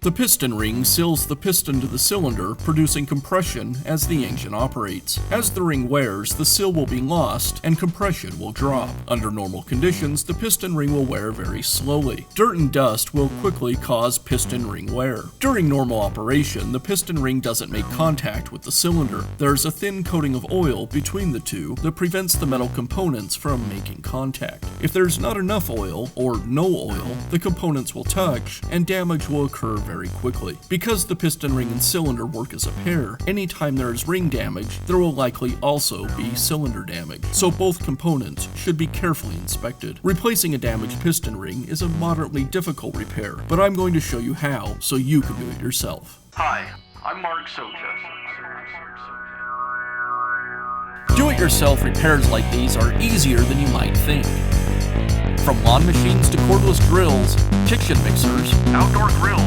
The piston ring seals the piston to the cylinder, producing compression as the engine operates. As the ring wears, the seal will be lost and compression will drop. Under normal conditions, the piston ring will wear very slowly. Dirt and dust will quickly cause piston ring wear. During normal operation, the piston ring doesn't make contact with the cylinder. There's a thin coating of oil between the two that prevents the metal components from making contact. If there's not enough oil, or no oil, the components will touch and damage will occur very quickly. Because the piston ring and cylinder work as a pair, anytime there is ring damage, there will likely also be cylinder damage, so both components should be carefully inspected. Replacing a damaged piston ring is a moderately difficult repair, but I'm going to show you how, so you can do it yourself. Hi, I'm Mark Socha. Do-it-yourself repairs like these are easier than you might think. From lawn machines to cordless drills, kitchen mixers, Outdoor grills.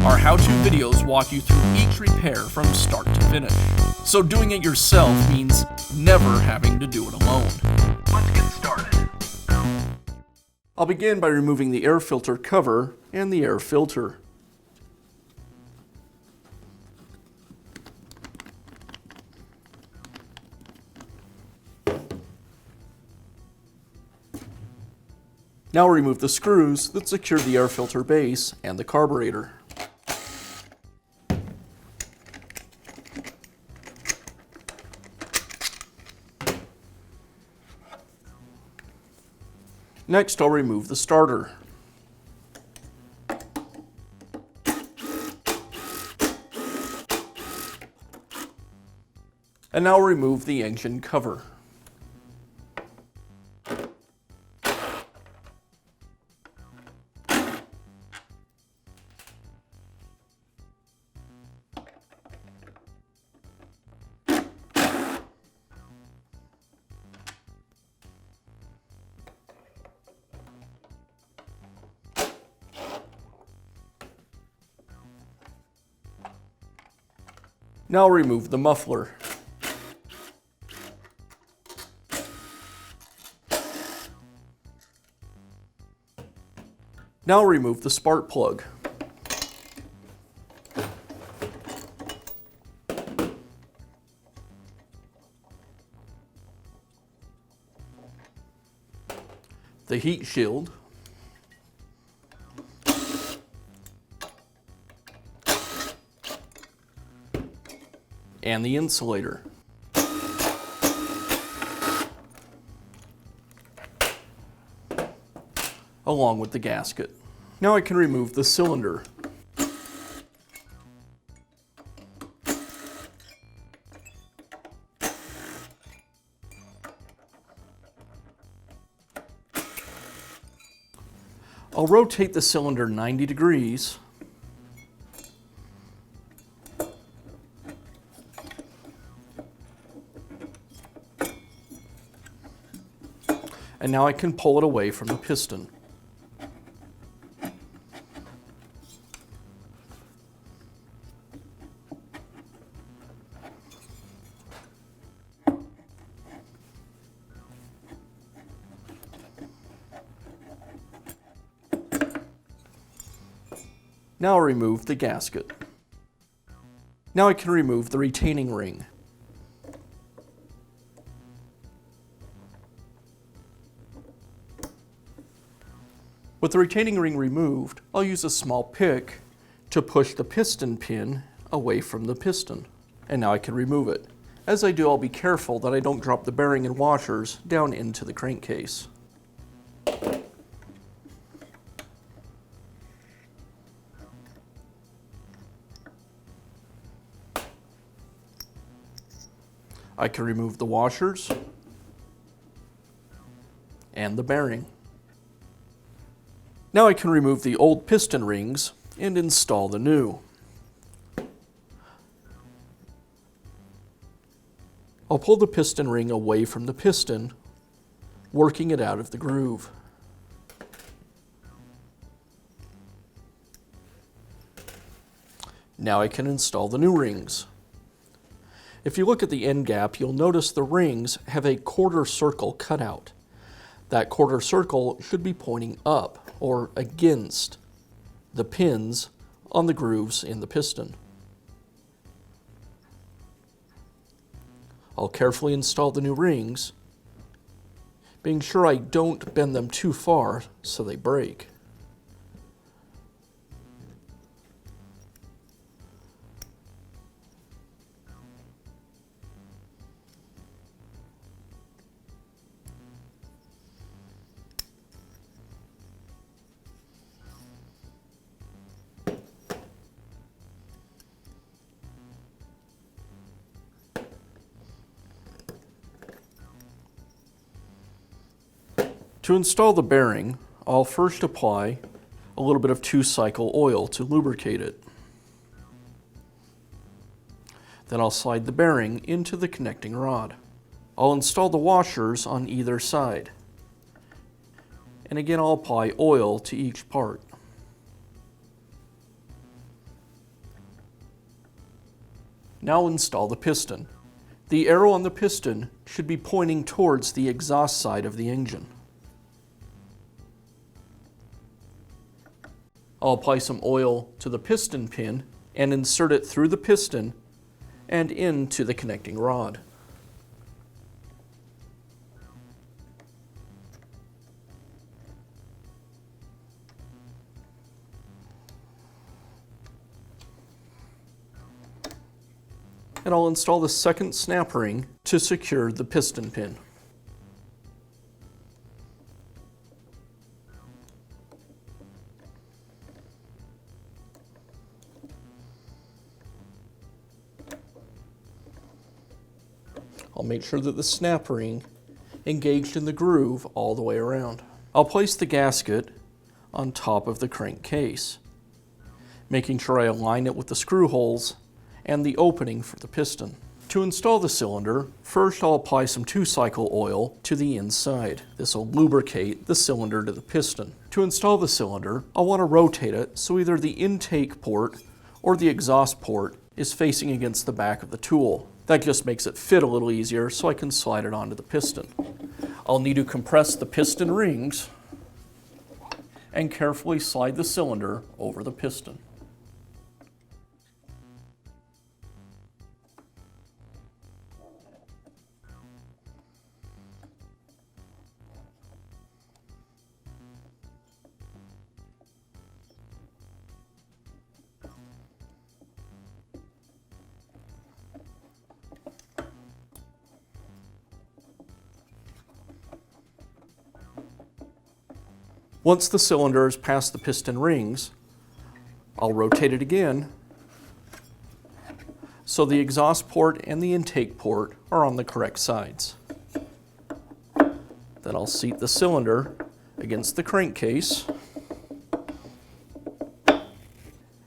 our how-to videos walk you through each repair from start to finish. So doing it yourself means never having to do it alone. Let's get started. I'll begin by removing the air filter cover and the air filter. Now remove the screws that secure the air filter base and the carburetor. Next, I'll remove the starter. And now remove the engine cover. Now remove the muffler. Now remove the spark plug. The heat shield. And the insulator. Along with the gasket. Now I can remove the cylinder. I'll rotate the cylinder 90 degrees. And now I can pull it away from the piston. Now I'll remove the gasket. Now I can remove the retaining ring. With the retaining ring removed, I'll use a small pick to push the piston pin away from the piston. And now I can remove it. As I do, I'll be careful that I don't drop the bearing and washers down into the crankcase. I can remove the washers and the bearing. Now I can remove the old piston rings and install the new. I'll pull the piston ring away from the piston, working it out of the groove. Now I can install the new rings. If you look at the end gap, you'll notice the rings have a quarter circle cut out. That quarter circle should be pointing up or against the pins on the grooves in the piston. I'll carefully install the new rings, being sure I don't bend them too far so they break. To install the bearing, I'll first apply a little bit of 2-cycle oil to lubricate it. Then I'll slide the bearing into the connecting rod. I'll install the washers on either side. And again, I'll apply oil to each part. Now install the piston. The arrow on the piston should be pointing towards the exhaust side of the engine. I'll apply some oil to the piston pin and insert it through the piston and into the connecting rod. And I'll install the second snap ring to secure the piston pin. I'll make sure that the snap ring engaged in the groove all the way around. I'll place the gasket on top of the crankcase, making sure I align it with the screw holes and the opening for the piston. To install the cylinder, first I'll apply some 2-cycle oil to the inside. This will lubricate the cylinder to the piston. To install the cylinder, I'll want to rotate it so either the intake port or the exhaust port is facing against the back of the tool. That just makes it fit a little easier so I can slide it onto the piston. I'll need to compress the piston rings and carefully slide the cylinder over the piston. Once the cylinder is past the piston rings, I'll rotate it again so the exhaust port and the intake port are on the correct sides. Then I'll seat the cylinder against the crankcase,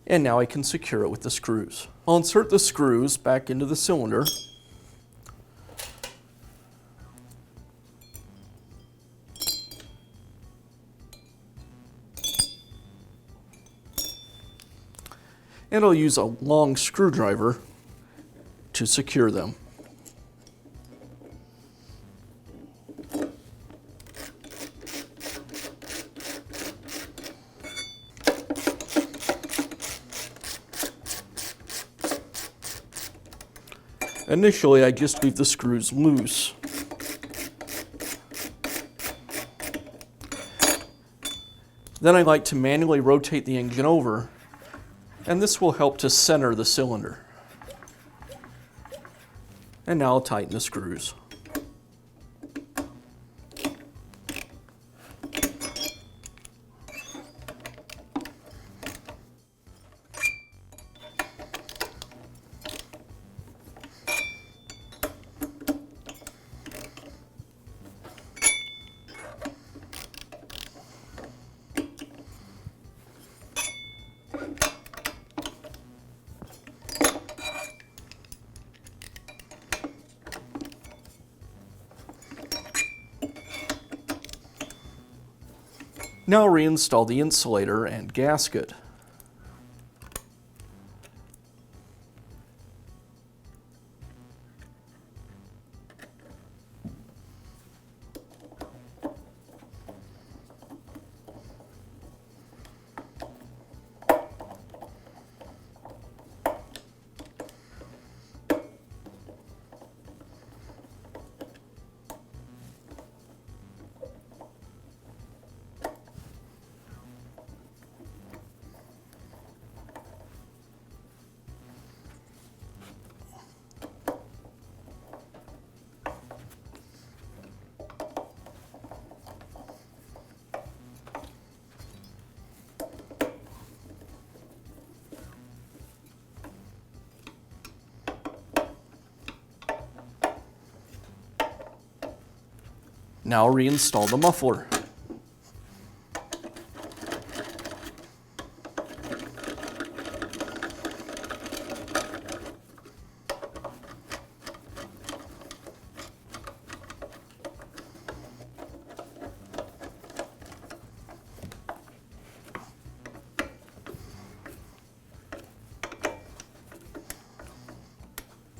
and now I can secure it with the screws. I'll insert the screws back into the cylinder. And I'll use a long screwdriver to secure them. Initially, I just leave the screws loose. Then I like to manually rotate the engine over, and this will help to center the cylinder. And now I'll tighten the screws. Now reinstall the insulator and gasket. Now reinstall the muffler.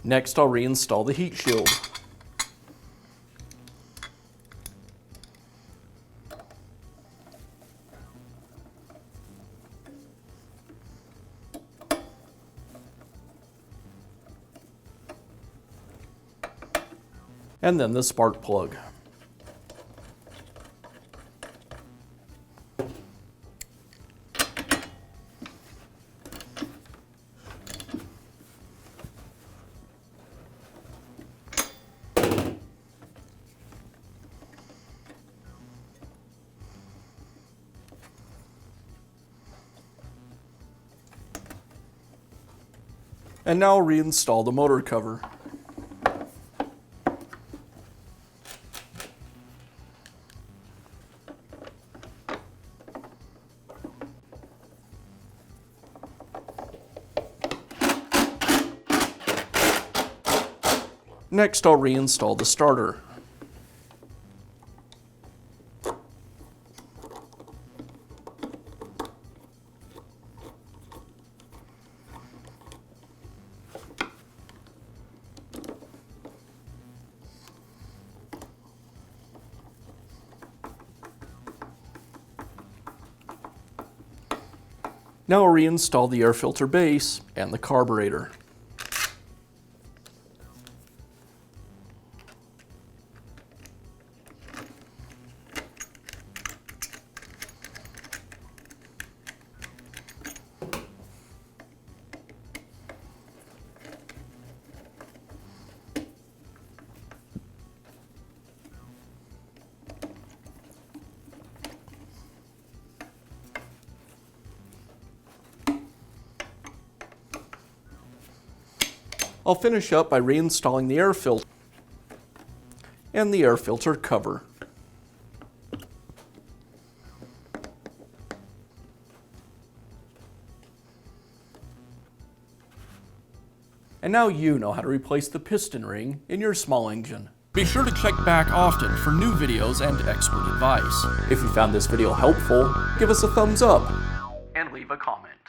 Next, I'll reinstall the heat shield. And then the spark plug. And now reinstall the motor cover. Next, I'll reinstall the starter. Now I'll reinstall the air filter base and the carburetor. I'll finish up by reinstalling the air filter and the air filter cover. And now you know how to replace the piston ring in your small engine. Be sure to check back often for new videos and expert advice. If you found this video helpful, give us a thumbs up And leave a comment.